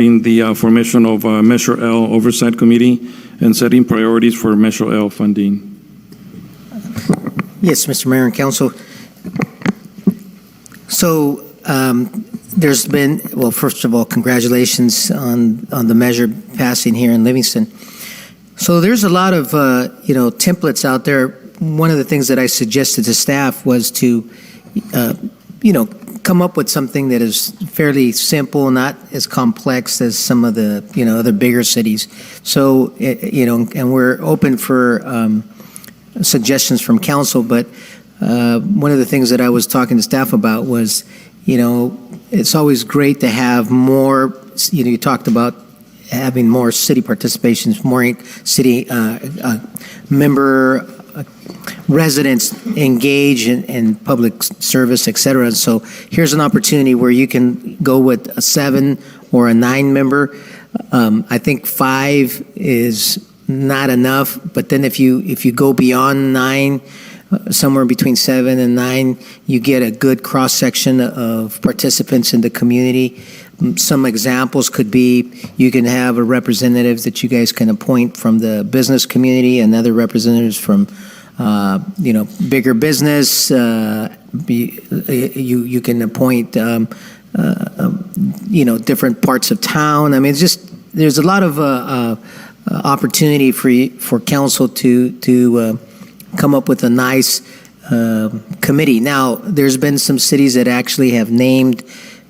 in the formation of Measure L Oversight Committee and setting priorities for Measure L funding. Yes, Mr. Mayor and Council. So there's been, well, first of all, congratulations on the measure passing here in Livingston. So there's a lot of, templates out there. One of the things that I suggested to staff was to, come up with something that is fairly simple, not as complex as some of the, other bigger cities. So, and we're open for suggestions from council, but one of the things that I was talking to staff about was, it's always great to have more, you talked about having more city participations, more city member residents engage in public service, et cetera. And so here's an opportunity where you can go with a 7 or a 9 member. I think 5 is not enough, but then if you go beyond 9, somewhere between 7 and 9, you get a good cross-section of participants in the community. Some examples could be you can have a representative that you guys can appoint from the business community and other representatives from bigger business. You can appoint different parts of town. I mean, it's just there's a lot of opportunity for council to come up with a nice committee. Now, there's been some cities that actually have named,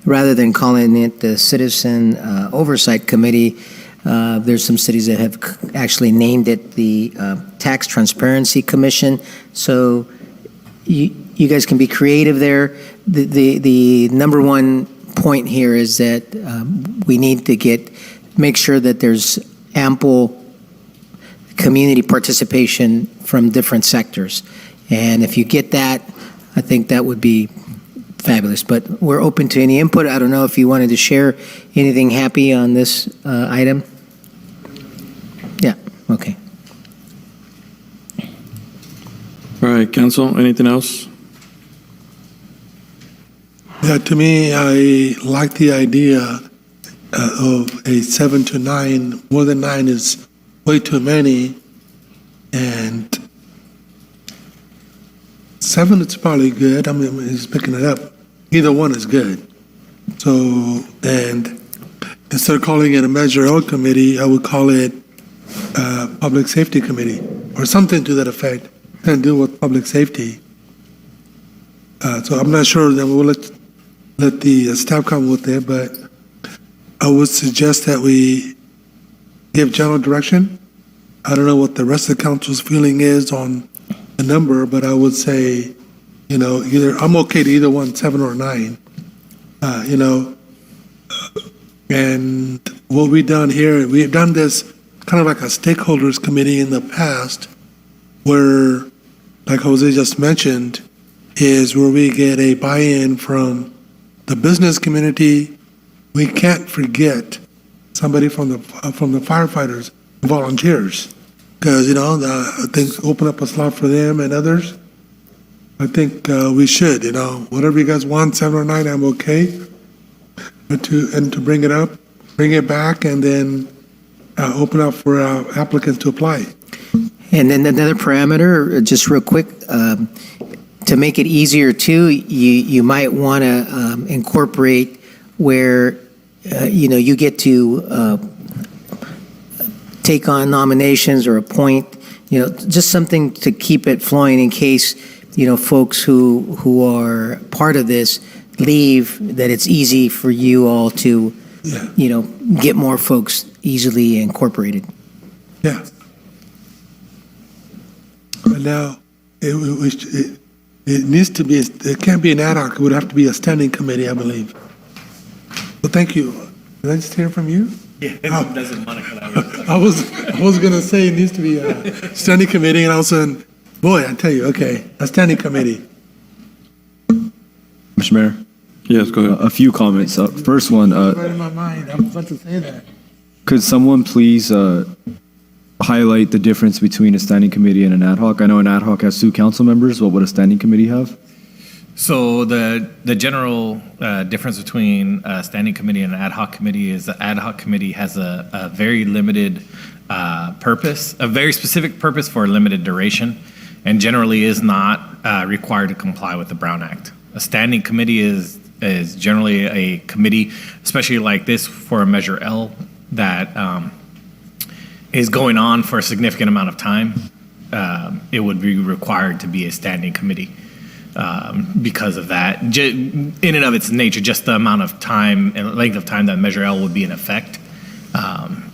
rather than calling it the Citizen Oversight Committee, there's some cities that have actually named it the Tax Transparency Commission. So you guys can be creative there. The number one point here is that we need to make sure that there's ample community participation from different sectors. And if you get that, I think that would be fabulous. But we're open to any input. I don't know if you wanted to share anything happy on this item. Yeah, okay. All right, Council, anything else? Yeah, to me, I like the idea of a 7 to 9. More than 9 is way too many, and 7 is probably good. I mean, he's picking it up. Either one is good. So, and instead of calling it a Measure L committee, I would call it a Public Safety Committee or something to that effect, and deal with public safety. So I'm not sure that we'll let the staff come with it, but I would suggest that we give general direction. I don't know what the rest of the council's feeling is on the number, but I would say, either I'm okay to either one, 7 or 9. And what we've done here, we've done this kind of like a stakeholders committee in the past, where, like Jose just mentioned, is where we get a buy-in from the business community. We can't forget somebody from the firefighters, volunteers, because things open up a slot for them and others. I think we should, whatever you guys want, 7 or 9, I'm okay. And to bring it up, bring it back, and then open up for applicants to apply. And then another parameter, just real quick, to make it easier too, you might want to incorporate where you get to take on nominations or appoint, just something to keep it flowing in case folks who are part of this leave, that it's easy for you all to get more folks easily incorporated. Yeah. But now it needs to be. It can't be an ad hoc. It would have to be a standing committee, I believe. Well, thank you. Did I just hear from you? Yeah, doesn't Monica. I was going to say it needs to be a standing committee, and also, boy, I tell you, okay, a standing committee. Mr. Mayor? Yes, go ahead. A few comments. First one. Right in my mind. I'm about to say that. Could someone please highlight the difference between a standing committee and an ad hoc? I know an ad hoc has 2 council members. What would a standing committee have? So the general difference between a standing committee and an ad hoc committee is the ad hoc committee has a very limited purpose, a very specific purpose for a limited duration, and generally is not required to comply with the Brown Act. A standing committee is generally a committee, especially like this for a Measure L, that is going on for a significant amount of time. It would be required to be a standing committee. Because of that, in and of its nature, just the amount of time and length of time that Measure L would be in effect,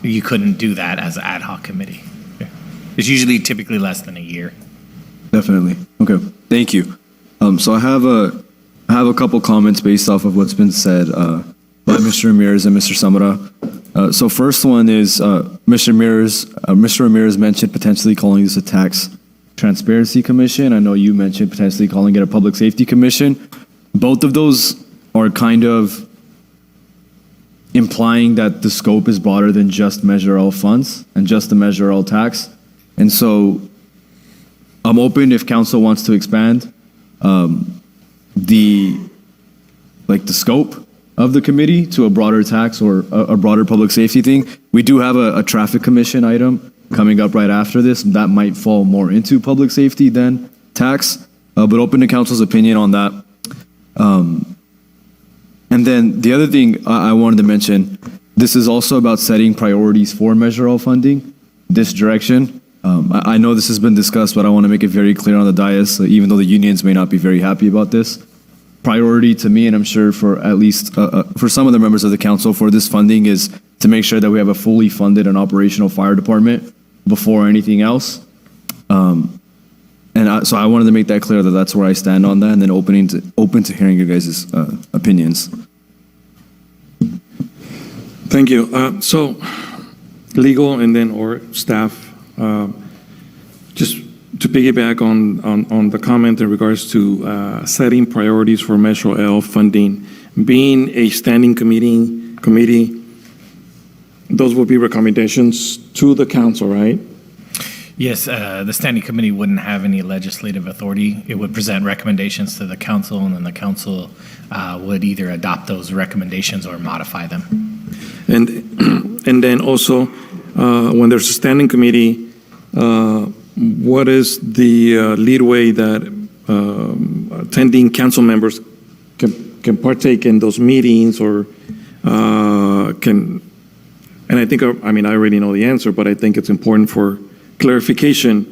you couldn't do that as an ad hoc committee. It's usually typically less than a year. Definitely. Okay. Thank you. So I have a couple comments based off of what's been said by Mr. Ramirez and Mr. Samara. So first one is Mr. Ramirez mentioned potentially calling this a tax transparency commission. I know you mentioned potentially calling it a public safety commission. Both of those are kind of implying that the scope is broader than just Measure L funds and just the Measure L tax. And so I'm open if council wants to expand the scope of the committee to a broader tax or a broader public safety thing. We do have a traffic commission item coming up right after this. That might fall more into public safety than tax, but open to council's opinion on that. And then the other thing I wanted to mention, this is also about setting priorities for Measure L funding, this direction. I know this has been discussed, but I want to make it very clear on the dais, even though the unions may not be very happy about this. Priority to me, and I'm sure for at least for some of the members of the council for this funding, is to make sure that we have a fully funded and operational fire department before anything else. So I wanted to make that clear that that's where I stand on that, and then open to hearing your guys' opinions. Thank you. So legal and then or staff, just to piggyback on the comment in regards to setting priorities for Measure L funding, being a standing committee, those will be recommendations to the council, right? Yes, the standing committee wouldn't have any legislative authority. It would present recommendations to the council, and then the council would either adopt those recommendations or modify them. And then also, when there's a standing committee, what is the leadway that attending council members can partake in those meetings or can? And I think, I already know the answer, but I think it's important for clarification.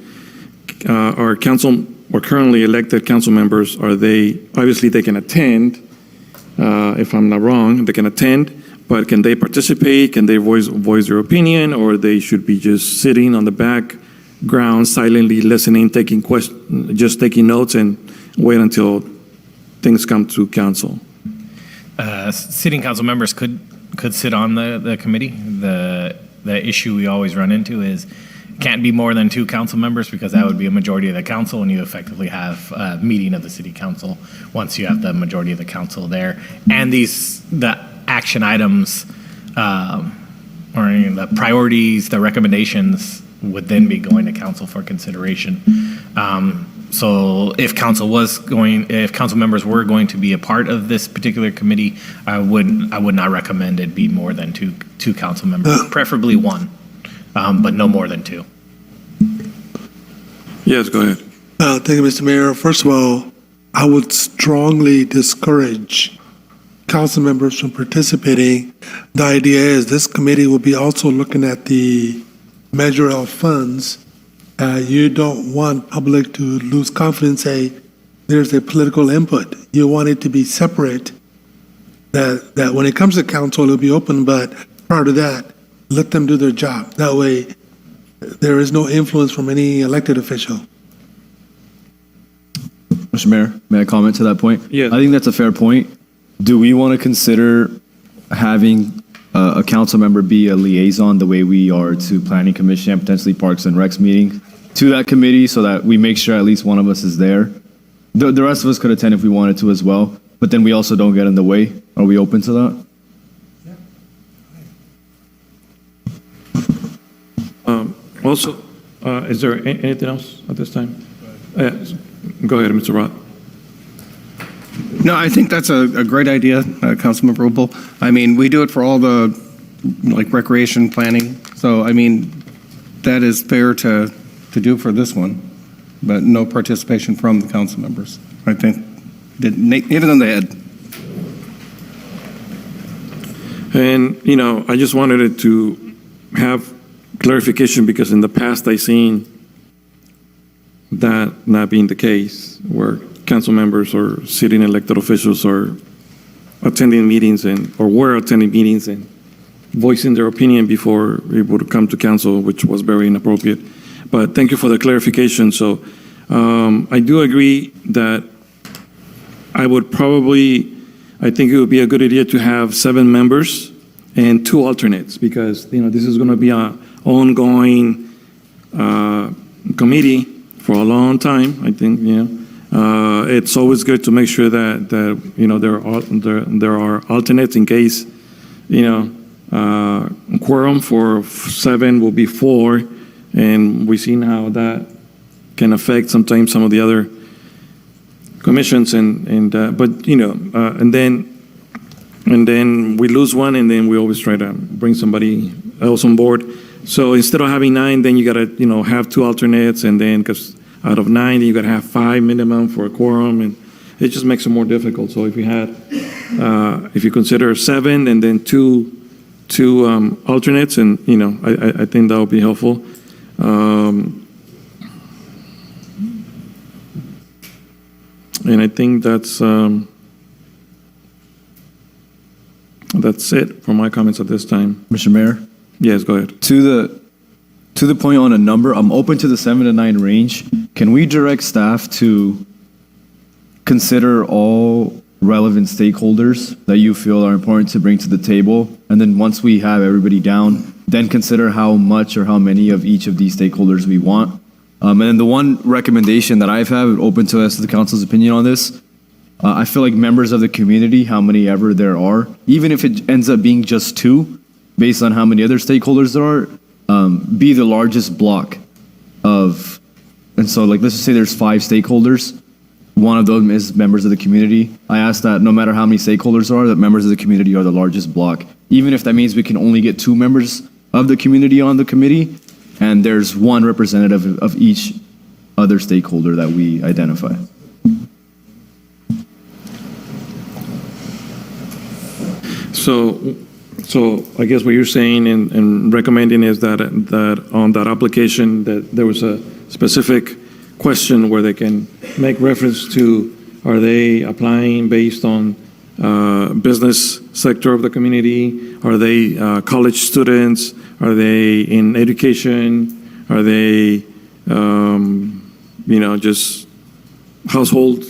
Our council or currently elected council members, obviously they can attend, if I'm not wrong, they can attend, but can they participate? Can they voice their opinion, or they should be just sitting on the background, silently listening, just taking notes and wait until things come to council? Sitting council members could sit on the committee. The issue we always run into is it can't be more than 2 council members, because that would be a majority of the council, and you effectively have a meeting of the city council once you have the majority of the council there. And the action items or the priorities, the recommendations would then be going to council for consideration. So if council members were going to be a part of this particular committee, I would not recommend it be more than two council members, preferably 1, but no more than 2. Yes, go ahead. Thank you, Mr. Mayor. First of all, I would strongly discourage council members from participating. The idea is this committee will be also looking at the Measure L funds. You don't want public to lose confidence, say there's a political input. You want it to be separate, that when it comes to council, it'll be open, but prior to that, let them do their job. That way, there is no influence from any elected official. Mr. Mayor, may I comment to that point? Yes. I think that's a fair point. Do we want to consider having a council member be a liaison the way we are to Planning Commission and potentially Parks and Recs meeting to that committee, so that we make sure at least one of us is there? The rest of us could attend if we wanted to as well, but then we also don't get in the way. Are we open to that? Also, is there anything else at this time? Go ahead, Mr. Roth. No, I think that's a great idea, Councilmember Opal. I mean, we do it for all the, like, recreation planning. So, I mean, that is fair to do for this one, but no participation from the council members. I think, hit it on the head. And, you know, I just wanted it to have clarification because in the past I seen that not being the case, where council members or sitting elected officials are attending meetings or were attending meetings and voicing their opinion before it would come to council, which was very inappropriate. But thank you for the clarification. So I do agree that I think it would be a good idea to have 7 members and 2 alternates because, you know, this is going to be an ongoing committee for a long time, I think, you know. It's always good to make sure that you know, there are alternates in case, you know, quorum for 7 will be 4, and we've seen how that can affect sometimes some of the other commissions but you know, and then we lose one, and then we always try to bring somebody else on board. So instead of having 9, then you gotta, you know, have 2 alternates, and then because out of 9, you gotta have 5 minimum for a quorum, and it just makes it more difficult. So if you had, if you consider 7 and then two alternates, and you know, I think that would be helpful. And I think that's it for my comments at this time. Mr. Mayor, Yes, go ahead. to the point on a number, I'm open to the 7 to 9 range. Can we direct staff to consider all relevant stakeholders that you feel are important to bring to the table? And then once we have everybody down, then consider how much or how many of each of these stakeholders we want. And then the one recommendation that I've had, open to us, the council's opinion on this, I feel like members of the community, how many ever there are, even if it ends up being just 2, based on how many other stakeholders there are, be the largest block of, and so like, let's just say there's 5 stakeholders. One of them is members of the community. I ask that no matter how many stakeholders there are, that members of the community are the largest block. Even if that means we can only get 2 members of the community on the committee, and there's 1 representative of each other stakeholder that we identify. So I guess what you're saying and recommending is that on that application, that there was a specific question where they can make reference to, are they applying based on business sector of the community? Are they college students? Are they in education? Are they, you know, just household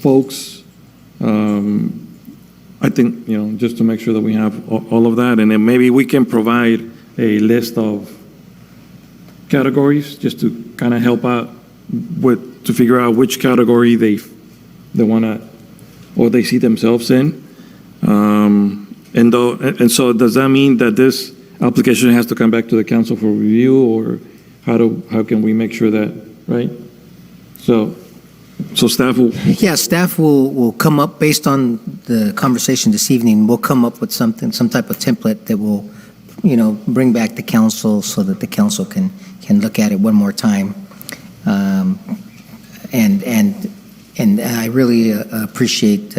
folks? I think, you know, just to make sure that we have all of that, and then maybe we can provide a list of categories just to kind of help out to figure out which category they want to, or they see themselves in. And so does that mean that this application has to come back to the council for review, or how can we make sure that, right? So staff will. Yeah, staff will come up, based on the conversation this evening, we'll come up with some type of template that will, you know, bring back to council so that the council can look at it one more time. And I really appreciate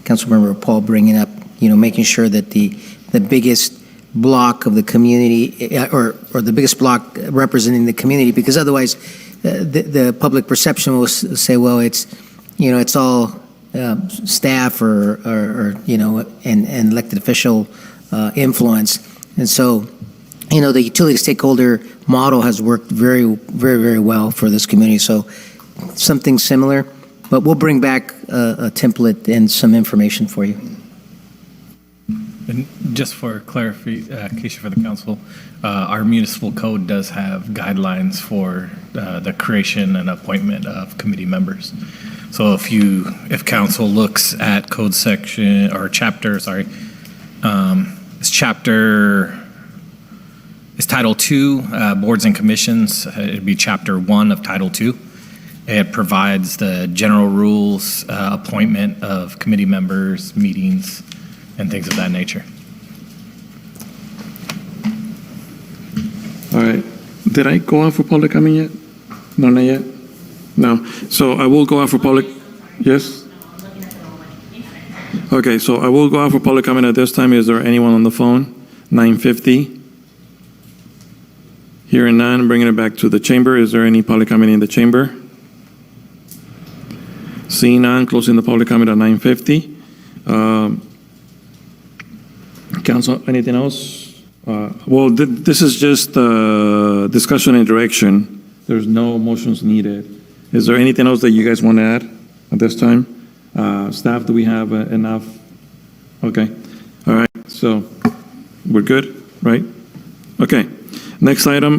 Councilmember Paul bringing up, you know, making sure that the biggest block of the community, or the biggest block representing the community, because otherwise the public perception will say, well, it's, you know, it's all staff or you know, and elected official influence. And so, you know, the utility stakeholder model has worked very, very, very well for this community. So something similar, but we'll bring back a template and some information for you. And just for clarification for the council, our municipal code does have guidelines for the creation and appointment of committee members. So if council looks at code section or chapter, it's Title II, Boards and Commissions. It'd be Chapter 1 of Title II. It provides the general rules, appointment of committee members, meetings, and things of that nature. All right. Did I go out for public comment yet? No, not yet? No. So I will go out for public, yes? Okay, so I will go out for public comment at this time. Is there anyone on the phone? 9:50. Hearing none, bringing it back to the chamber. Is there any public comment in the chamber? Seeing none, closing the public comment at 9:50. Council, anything else? Well, this is just discussion and direction. There's no motions needed. Is there anything else that you guys want to add at this time? Staff, do we have enough? Okay. All right. So we're good, right? Okay. Next item.